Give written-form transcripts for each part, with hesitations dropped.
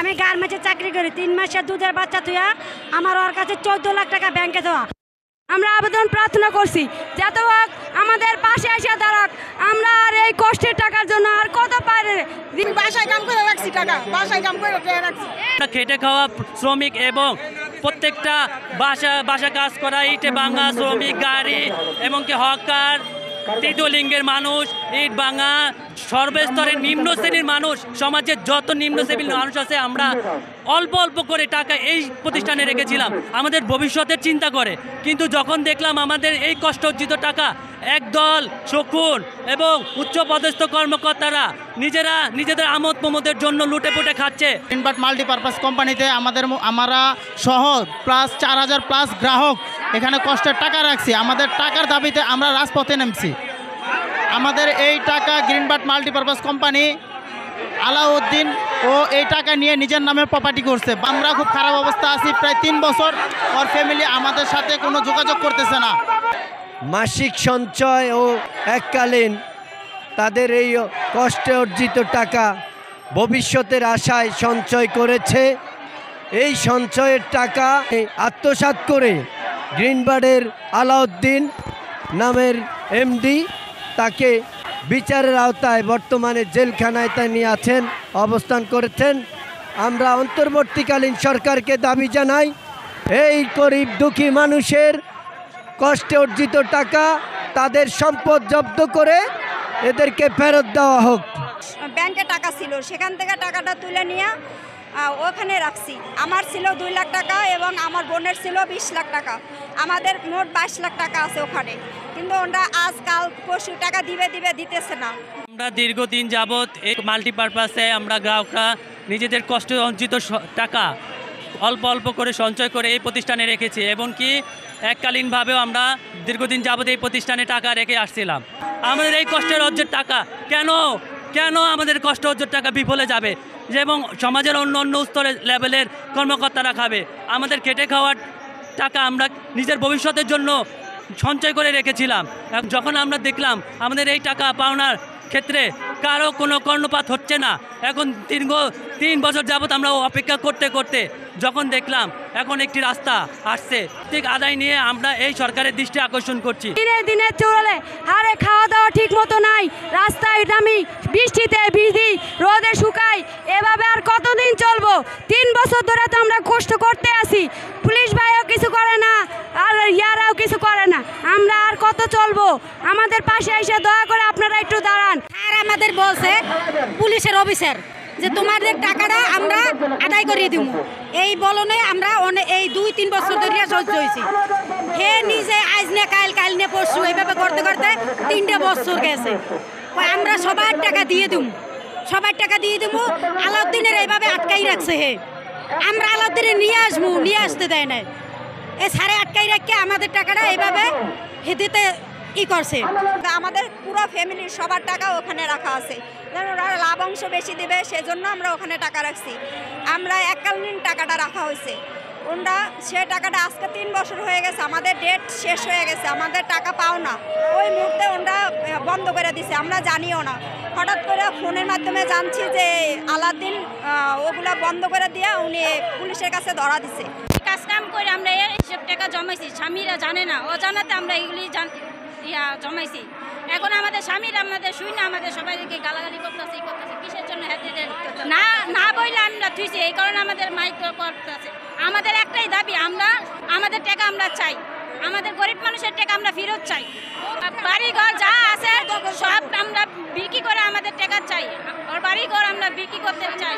আমি গার্মেন্টসে চাকরি করি, 3 মাসের দুধের বাচ্চা তুইয়া আমার ওর কাছে 14 লাখ টাকা ব্যাংকে দেওয়া। আমরা আবেদন প্রার্থনা করছি যাতে হোক আমাদের পাশে এসে দাঁড়াক। আমরা আর এই কষ্টের টাকার জন্য আর কত পারে বাসায় কাম করে রাখছি, টাকা বাসায় কাম করে রাখছি। খেটে খাওয়া শ্রমিক এবং প্রত্যেকটা বাসা কাজ করা, ইটে ভাঙা শ্রমিক, গাড়ি এবং কি হকার, তৃতীয় লিঙ্গের মানুষ, ইট ভাঙা, সর্বস্তরের নিম্ন শ্রেণীর মানুষ, সমাজের যত নিম্ন শ্রেণীর মানুষ আছে, আমরা অল্প অল্প করে টাকা এই প্রতিষ্ঠানে রেখেছিলাম আমাদের ভবিষ্যতের চিন্তা করে। কিন্তু যখন দেখলাম আমাদের এই কষ্ট অর্জিত টাকা একদল শকুন এবং উচ্চপদস্থ কর্মকর্তারা নিজেদের আমোদ প্রমোদের জন্য লুটে পুটে খাচ্ছে। গ্রিনবার্ড মাল্টিপারপাস কোম্পানিতে আমরা সহ প্লাস 4000 প্লাস গ্রাহক এখানে কষ্টের টাকা রাখছি। আমাদের টাকার দাবিতে আমরা রাজপথে নেমেছি। আমাদের এই টাকা গ্রিনবার্ড মাল্টিপারপাস কোম্পানি আলাউদ্দিন ও এই টাকা নিয়ে নিজের নামে প্রপার্টি করছে। আমরা খুব খারাপ অবস্থা আছি, প্রায় 3 বছর ওর ফ্যামিলি আমাদের সাথে কোনো যোগাযোগ করতেছে না। মাসিক সঞ্চয় ও এককালীন তাদের এই কষ্টে অর্জিত টাকা ভবিষ্যতের আশায় সঞ্চয় করেছে। এই সঞ্চয়ের টাকা আত্মসাৎ করে গ্রিনবার্ডের আলাউদ্দিন নামের এমডি তাকে বিচারের আওতায় বর্তমানে জেলখানায় নিয়ে আছেন, অবস্থান করেছেন। আমরা অন্তর্বর্তীকালীন সরকারকে দাবি জানাই এই গরিব দুঃখী মানুষের কষ্টে অর্জিত টাকা, তাদের সম্পদ জব্দ করে এদেরকে ফেরত দেওয়া হোক। ব্যাংকে টাকা ছিল, সেখান থেকে টাকাটা তুলে নিয়ে ওখানে রাখছি। আমার ছিল 2 লাখ টাকা এবং আমার বোনের ছিল 20 লাখ টাকা। আমাদের মোট 22 লাখ টাকা আছে ওখানে, কিন্তু ওরা আজকাল পরশু টাকা দিতেছে না। আমরা দীর্ঘদিন যাবৎ এই মাল্টিপারপাসে আমরা গ্রাহকরা নিজেদের কষ্ট অর্জিত টাকা অল্প অল্প করে সঞ্চয় করে এই প্রতিষ্ঠানে রেখেছি এবং কি এককালীনভাবেও আমরা দীর্ঘদিন যাবৎ এই প্রতিষ্ঠানে টাকা রেখে আসছিলাম। আমাদের এই কষ্টের অর্জিত টাকা কেন আমাদের কষ্ট অর্জিত টাকা বিফলে যাবে এবং সমাজের অন্য স্তরের লেভেলের কর্মকর্তারা খাবে? আমাদের খেটে খাওয়ার টাকা আমরা নিজের ভবিষ্যতের জন্য সঞ্চয় করে রেখেছিলাম। যখন আমরা দেখলাম আমাদের এই টাকা পাওনার ক্ষেত্রে কারো কোনো কর্ণপাত হচ্ছে না, এখন 3 বছর যাবৎ আমরা অপেক্ষা করতে যখন দেখলাম এখন একটি রাস্তা আসছে, ঠিক আদায় নিয়ে আমরা এই সরকারের দৃষ্টি আকর্ষণ করছি। দিনে চলে আরে খাওয়া দাওয়া ঠিক মতো নাই, রাস্তায় নামি বৃষ্টিতে ভিজি, রোদে শুকাই, এভাবে আর কতদিন চলবো? 3 বছর ধরে তো আমরা কষ্ট করতে আসি, পুলিশ ভাইও কিছু করে না আর ইয়ারাও কিছু করে না। আমরা আর কত চলবো? আমাদের পাশে এসে দয়া করে আপনারা একটু দাঁড়ান। আর আমাদের বলছে পুলিশের অফিসার যে তোমাদের টাকাটা আমরা আদায় করিয়ে দিব, এই বলনে আমরা এই 2-3 বছর ধরে সহ্য হয়েছি। হে নিজে আজ নে কাল নে পরশু এইভাবে করতে 3টে বছর গেছে। আমরা সবার টাকা দিয়ে দিব, আলাউদ্দিনের এইভাবে আটকাই রাখছে। আমরা আলাউদ্দিনের নিয়ে আসতে দেয় না, এ সারে আটকাই রাখে আমাদের টাকাটা এইভাবে হেদিতে করছে। আমাদের পুরো ফ্যামিলির সবার টাকা ওখানে রাখা আছে, যেন ওরা লাভ অংশ বেশি দিবে সেজন্য আমরা ওখানে টাকা রাখছি। আমরা এককালীন টাকাটা রাখা হয়েছে, ওরা সে টাকাটা আজকে 3 বছর হয়ে গেছে, আমাদের ডেট শেষ হয়ে গেছে, আমাদের টাকা পাও না। ওই মুহূর্তে ওরা বন্ধ করে দিছে, আমরা জানিও না। হঠাৎ করে ফোনের মাধ্যমে জানছি যে আলাউদ্দিন ওগুলা বন্ধ করে দিয়ে উনি পুলিশের কাছে ধরা দিছে। কাজ কাম করে আমরা এইসব টাকা জমাইছি, স্বামীরা জানে না, অজানাতে আমরা এগুলি জমাইছি। এখন আমাদের স্বামীরা আমাদের শুই না, আমাদের সবাইকে গালাগালি করতেছে, কিসের জন্য না বললে আমরা থুইছি, এই কারণে আমাদের মাইক করতেছে। আমাদের একটাই দাবি, আমাদের টাকা আমরা চাই, আমাদের গরিব মানুষের টাকা আমরা ফেরত চাই। বাড়ি ঘর যা আছে সব আমরা বিক্রি করে আমাদের টাকা চাই, আর বাড়ি ঘর আমরা বিক্রি করতে চাই।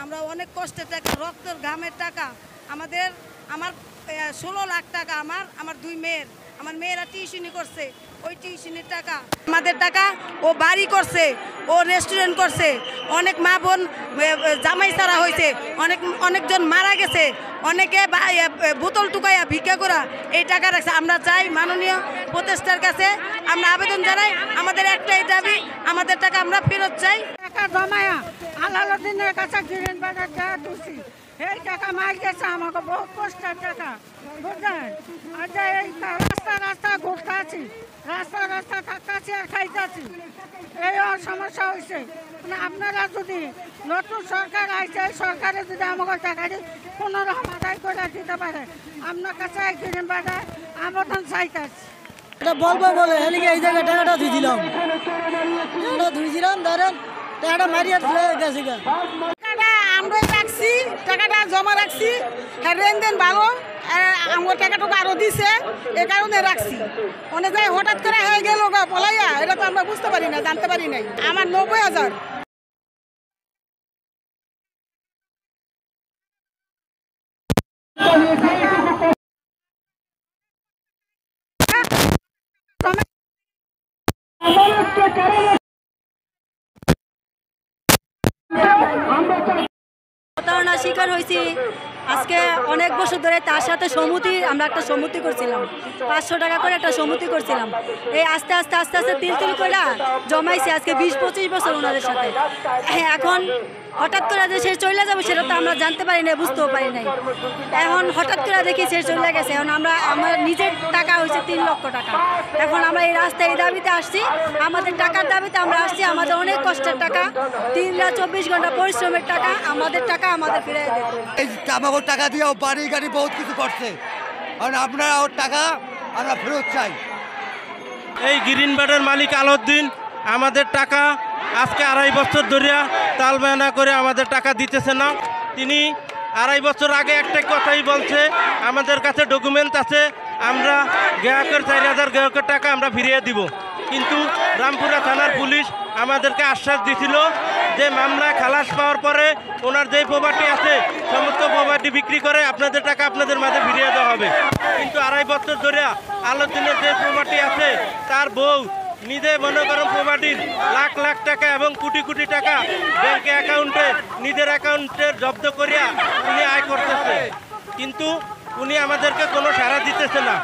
আমরা অনেক কষ্টের টাকা, রক্তের ঘামের টাকা, আমার 16 লাখ টাকা আমার 2 মেয়ের, আমার মেয়েরা টিউশনি করছে, ওই টিউশনির টাকা আমাদের টাকা। ও বাড়ি করছে, ও রেস্টুরেন্ট করছে, অনেক মা বোন জামাই ছাড়া হয়েছে, অনেকজন মারা গেছে, অনেকে বোতল টুকাইয়া ভিক্ষা করা এই টাকা রাখছে। আমরা চাই মাননীয় উপদেষ্টার কাছে আমরা আবেদন জানাই, আমাদের একটাই দাবি, আমাদের টাকা আমরা ফেরত চাই। টাকা জমায়া আলাউদ্দিনের কাছে গ্রিন বাজার টাকা তুলছি এই টাকা মার গেছে আমাকে বহুত কষ্টের টাকা বুঝলেন আর যে এই রাস্তা ঘুরতে আছি রাস্তা থাকতে আছি আর খাইতে আছি এই সমস্যা হয়েছে মানে আপনারা যদি নতুন সরকার আসছে এই সরকারে যদি আমাকে টাকা দিয়ে কোনো রকম আদায় করে দিতে পারে আপনার কাছে এই গ্রিন বাজার আবেদন চাইতেছি এটা বলবো বলে এদিকে এই জায়গায় টাকাটা ধুইছিলাম ধরেন টাকাটা মারিয়ে গেছে টাকাটা আমরা রাখছি টাকাটা জমা রাখছি হ্যাঁ লেনদেন ভালো আমার টাকাটুকু আরো দিছে এ কারণে রাখছি অনেক জায়গায় হঠাৎ করে হয়ে গেল পলাইয়া এটা তো আমরা বুঝতে পারি না জানতে পারি নাই আমার 90,000 প্রতারণার শিকার হয়েছি আজকে অনেক বছর ধরে তার সাথে আমরা একটা সম্মতি করছিলাম 500 টাকা করে একটা সম্মতি করছিলাম এই আস্তে আস্তে তিল করে জমাইছি আজকে 20-25 বছর ওনাদের সাথে এখন হঠাৎ করে যে সে চলে যাবে সেটা তো আমরা জানতে পারি না বুঝতেও পারি নাই এখন হঠাৎ করে দেখি সে চলে গেছে এখন আমার নিজের টাকা হয়েছে 3 লক্ষ টাকা এখন আমরা এই রাস্তায় এই দাবিতে আসছি আমাদের টাকার দাবিতে আমরা আসছি আমাদের অনেক কষ্টের টাকা 3-24 ঘন্টা পরিশ্রমের টাকা আমাদের ফিরিয়ে দেবে এই আমাকে টাকা দিয়েও বাড়ি গাড়ি বহুত কিছু করছে আর আপনারা ওর টাকা আমরা ফেরত চাই। এই গ্রিন বার্ডের মালিক আলাউদ্দিন আমাদের টাকা আজকে 2.5 বছর ধরে তালবায়না করে আমাদের টাকা দিতেছে না। তিনি 2.5 বছর আগে একটা কথাই বলছে আমাদের কাছে ডকুমেন্ট আছে আমরা গ্রাহকের 4,000 গ্রাহকের টাকা আমরা ফিরিয়ে দিব, কিন্তু রামপুরা থানার পুলিশ আমাদেরকে আশ্বাস দিছিল যে মামলা খালাস পাওয়ার পরে ওনার যেই প্রপার্টি আছে সমস্ত প্রপার্টি বিক্রি করে আপনাদের টাকা আপনাদের মাঝে ফিরিয়ে দেওয়া হবে। কিন্তু 2.5 বছর ধরে আলাউদ্দিনের যে প্রপার্টি আছে তার বউ নিজে মনে করেন প্রপার্টির লাখ লাখ টাকা এবং কোটি কোটি টাকা ব্যাংকে অ্যাকাউন্টে নিজের অ্যাকাউন্টের জব্দ করিয়া উনি আয় করতেছে, কিন্তু উনি আমাদেরকে কোনো সাড়া দিতেছে না।